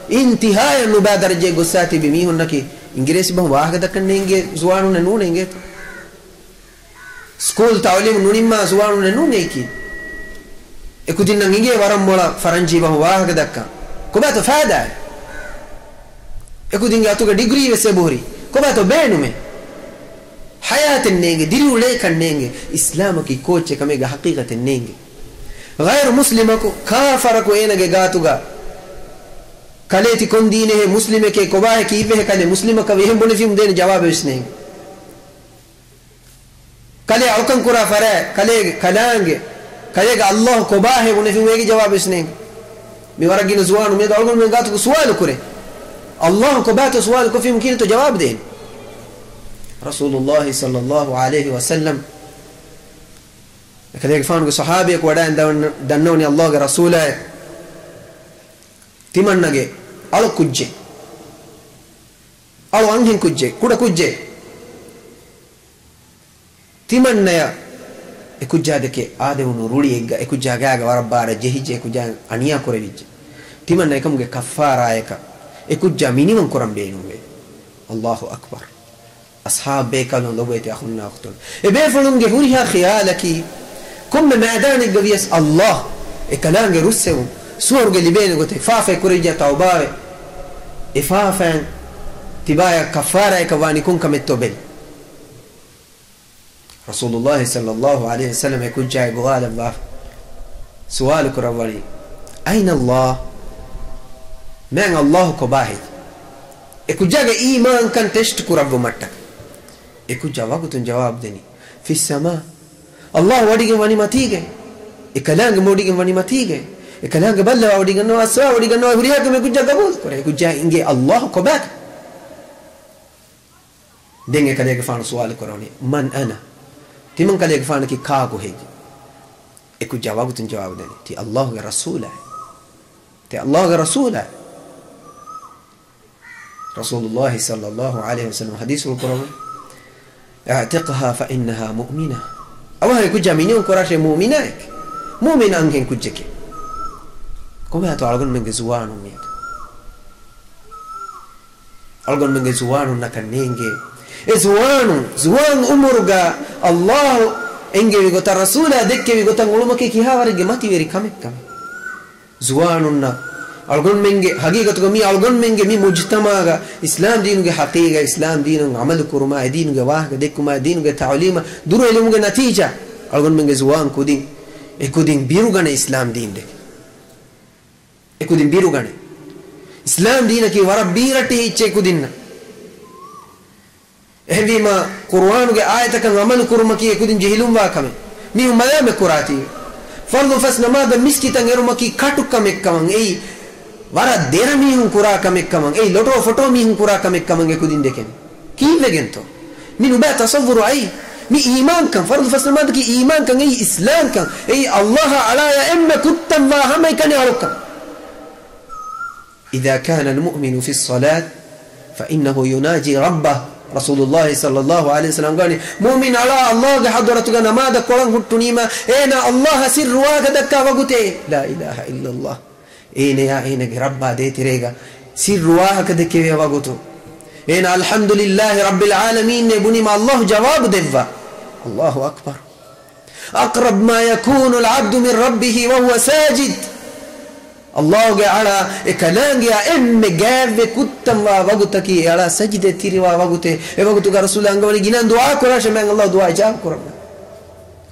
इंतहाय नुबा दर्जे गुस्साती बिमी होना कि इंग्रेसी बहु वाह का दक्कन नेंगे जुआनु ने नू नेंगे स्कूल तालीम नुनिम्मा जुआनु ने नू नेकी एक दिन नंगे वरम मोला फरंजी बहु वाह का दक्का को बात फायदा है एक दिन यातु का डिग्री वैसे बोरी को बात बेनु में हयात नेंगे दिल उले करनेंगे इस्लाम की कोच कमेगा हकीकत नेंगे गैर मुस्लिम को काफर को एनगे गातुगा कलेती कौन दीने है मुस्लिम के कोबा है कि वे कले मुस्लिम का वे हम बोले फिल्म देने जवाब इसने कले औकन कुरा फरे कले कलांगे कलेगा अल्लाह कोबा है उन्हें फिल्म की जवाब इसने मेरा गिन जुआन में तो औकन में गात को सवाल करे अल्लाह कोबा तो सवाल को फिल्म की तो जवाब दे रसूलुल्लाह सल्लल्लाहु अलैहि वसल्लम कलेगा फान को सहाबी को वड़ा दन्नो ने अल्लाह के रसूल है तिमन्नगे अल कुज्जे अल अंगिन कुज्जे कुड़ा कुज्जे तिमन्नया ekuja deke ade unu ruli ega ekuja gaga warabara jehije ekuja aniya korevije timanna ekamuge kafara eka ekuja minimum korambe nuwe Allahu akbar ashab bekal lobeti akhunna akhton ebe fulunge huriha khiyalaki kum ma'dan egaviyas Allah ekalange rusew suorge libene gote fafa korija tawbawe ifafan tibaya kafara ekawani kun kamettobel رسول الله صلى الله عليه وسلم يكون جاي قوال الله سؤالك رولي أين الله من الله كباهي يكون جاي إيمان كان تشتك رب متك يكون جواب دني في السماء الله وديك وني ما تيجي إكلانك موديك وني ما تيجي إكلانك بلوا وديك نو أسوا وديك نو هرياك يكون جاي قبول كره يكون جاي إنجي الله كباك دينك كليك فان سؤالك رولي من أنا timan kale gfana ki kaago heji eku jawabu tun jawabu dani ti Allah ga rasula ti Allah ga rasula Rasulullah sallallahu alaihi wasallam hadithul qur'an a'tiqha fa innaha mu'mina awa eku jamini on korashe mu'mina ek mu'mina angen kujeke come ato algon menge zuwanu mi algon menge zuwanu nakanenge zuwan umurga Allah enge vigota rasula dekke vigota ngulumake kihawarige mati veri kamekkam zuwanunna algon menge hagigatuga mi algon menge mi mujtamaga islam diinuge haqiqa islam diinu amal kuruma diinuge wahga dekkuma diinuge ta'lima duru ilmuge natija algon menge zuwan ekudin birugane islam diinde ekudin birugane islam diinaki warabbirati hicche ekudinna ehvima qur'anu ge ayata kan amal kurumaki ekudin jehilum wa kame mi umayame kurati fardu fasna ma da miskitan erumaki katukam ekkaman ei wara derami hun kura kam ekkaman ei loto photo mi hun kura kam ekkaman ekudin deken kivegento min uba tasawwuru ai mi iman kan fardu fasna ma da ki iman kan ei islam kan ei Allah ala ya amma kuttam wa hamay kan yarukam idha kana almu'minu fi as-salat fa innahu yunaji rabbah رسول الله صلى الله عليه وسلم قال مؤمن على الله حضرتك نماذا قران هتنيما اين الله سر واغدك وغتي لا اله الا الله اين يا اين رب دي تريغا سر واغدك وغتو اين الحمد لله رب العالمين بني ما الله جواب دفا الله اكبر اقرب ما يكون العبد من ربه وهو ساجد الله على كلامي أم جاب كتم ووقتكي على سجدة تيروا ووقته ووقتك رسول الله قال جنان دعاء كراش من الله دعاء جاب كرنا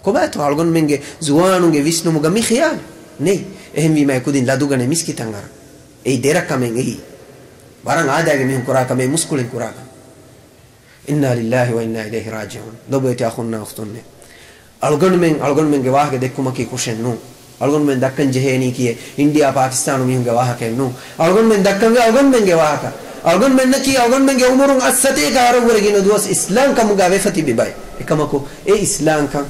كبات على منك زوانو جويسنو مجمع خيال ني هم بما يكودين لا دوغاني مسكي تنغر أي درا كمين أي باران عادا جميهم كرا كمين مسكولين كرا إنا لله وإنا إليه راجعون لو بيت أخونا أختنا على من جواه كدكم كي كوشنو algon men dakkan jeheni kiye India Pakistan mihun ge waha kennu algon men dakkan algon men ge waha algon men naki algon men ge umurun asate garu wergino duas islam kam ga wefati bibai ekamako e islam kam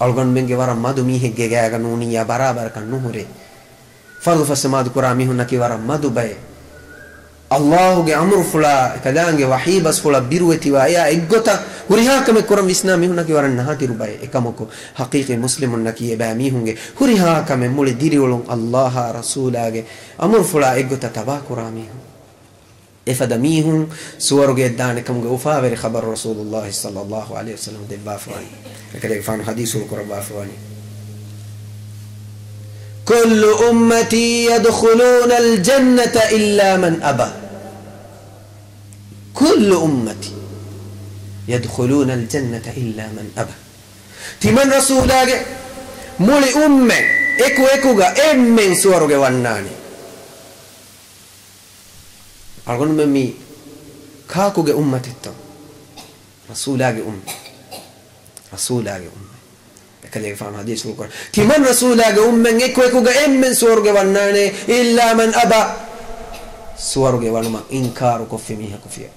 algon men ge wara madu mihe ge ga nuni ya barabar kan nuhure fardu fasamad qur'an mihun naki wara madu bay Allah ge amru fula kadange wahi bas fula birweti wa ya iggota huriha kame kuram isna mihun naki waran nahati rubai ekamako haqiqi muslimun naki ba mihunge huriha kame mule diriolon Allah rasulage amru fula iggota tabakura mihun efada mihun suwaruge dane kamge ufaveri khabar rasulullah sallallahu alaihi wasallam de bafani ekade fan hadisul qur'an bafani كل أمتي يدخلون الجنة إلا من أبى كل أمتي يدخلون الجنة إلا من أبى تمن رسولاك مولي أمة إكوغا إمن سوارك واناني أقول ممي كاكوغا أمتي رسولاك كذا يفهم حديث القرآن تمن رسولاك أمن إكوغا إمن سوارك واناني إلا من أبى سوارك وانما إنكار كفميها كفيا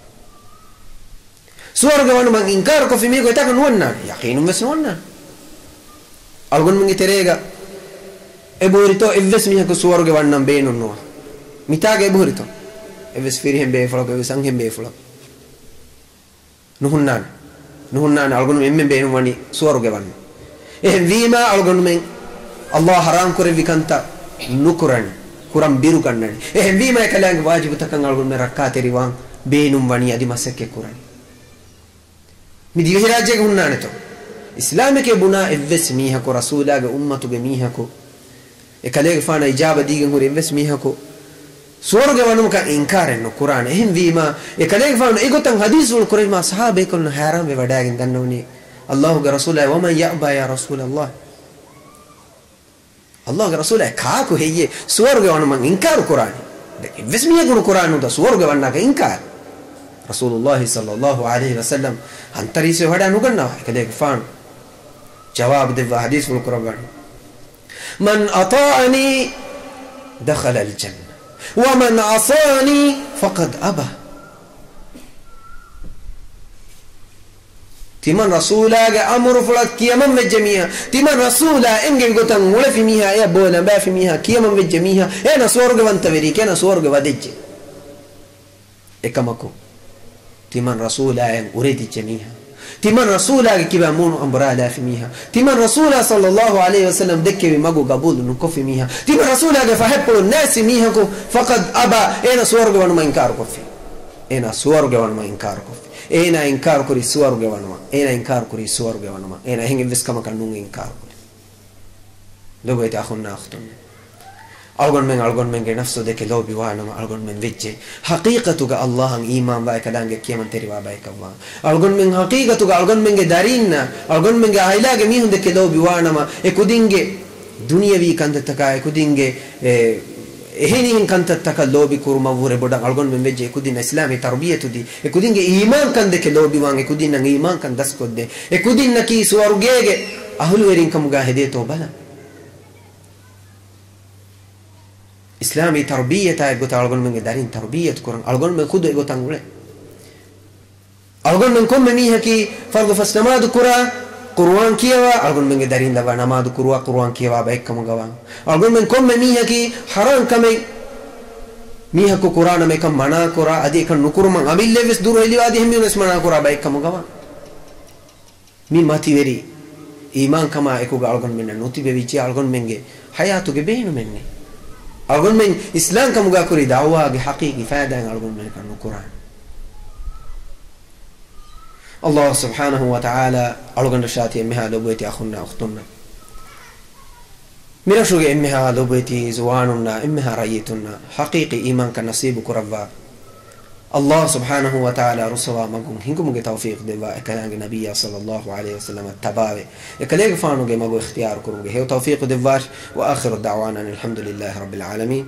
سوارك وانما إنكار كفميها كفيا تاكن وانا يقين بس وانا أقول من تريغا إبوريتو إفس ميها كسوارك وانما بينو نوا ميتاك إبوريتو إفس فيرهم بيفلوك إفس أنهم بيفلوك نهنان أقول من إمن بينو واني سوارك وانما إهم فيما أقول من الله حرام كوري بكانتا نكران كورام بيرو كنن إهم فيما يكلانك واجب تكن أقول من ركعتي ريوان بينم واني أدي مسكة كوران مدي وهراجة هنان تو إسلامك بنا إفس ميها كو رسولاك أمتو بميها كو إكاليك فانا إجابة ديگن كوري إفس ميها كو سورك وانم كان إنكار إنو قرآن إهم فيما إكاليك فانا إيقوتن حديث والقرآن ما صحابة كلنا حيران بوداگن دنوني الله رسول الله ومن يأبى يا رسول الله الله رسول الله كاكو هي سورك وانم إنكار قرآن إفس ميها كو قرآن دا سورك وانك إنكار رسول الله صلى الله عليه وسلم هنتري سے ہڑا نگنا کدے فان جواب دے حدیث القرآن من اطاعني دخل الجنة ومن عصاني فقد أبى تمن رسولا امر فلك كيما الجميع تمن رسولا انجن غتن ولا في ميها يا بولا با في ميها كيما الجميع انا سورغ وانت وري كنا سورغ ودج اكمكو تمن رسولا أريد جميعها تمن رسولا كيبا مون أمبرا لا في ميها تمن رسولا صلى الله عليه وسلم دك بمجو قبول نكف ميها تمن رسولا فحب الناس ميها فقد أبى أنا سورج وأنا إنكار كفي أنا سورج وأنا إنكار كفي أنا إنكار كري سورج وأنا أنا إنكار كري سورج وأنا أنا هنگ بس كم كانون إنكار لو بيت أخونا أختنا ألقون من نفسه ده كلو بيوانا ما ألقون من وجه حقيقة الله عن إيمان بايك دانج كيمان تري وابايك الله ألقون من حقيقة ألقون من دارينا ألقون من هايلاك ميهون ده كلو بيوانا ما إكودينج دنيا بي كانت تكا إكودينج هني هن كانت تكا لو بيكور ما وره بودا ألقون من وجه إكودين إسلامي تربية تدي إكودينج إيمان كان ده كلو بيوان إكودين عن إيمان كان دس كود ده إكودين نكي سوارجيج أهل ورين كم جاهدة توبلا إسلامي تربية تاعك ألقون من دارين تربية قرآن ألقون من خدو إيقو تنقل ألقون من كم ميها كي فرض فاستماد قرآن كيوا ألقون من دارين دوا نماد قرآن كيوا بايك كم غوان ألقون من كم ميها كي حرام كمي ميها كو قرآن مي كم منا قرآن أدي كن نكور من أميل لفس دور هلي وادي هم يونس منا قرآن بايك كم غوان مي ماتي وري إيمان كما إيقو ألقون من نوتي بيجي ألقون من حياتو بينو مني أقول من إسلام كم جاكوري دعوة حقيقي فادا أقول من كانوا القرآن الله سبحانه وتعالى أقول من رشاتي مها لبيتي أخونا أختنا mirashuge immeha lobeti zuwanunna immeha rayitunna haqiqi iman ka nasibu kurabba Allah subhanahu wa ta'ala rusawa magun hingumuge tawfiq deva ekalange nabiyya sallallahu alayhi wa sallam tabawe ekalege fanuge mago ikhtiyar kuruge he tawfiq devash wa akhiru da'wana alhamdulillahi rabbil alamin.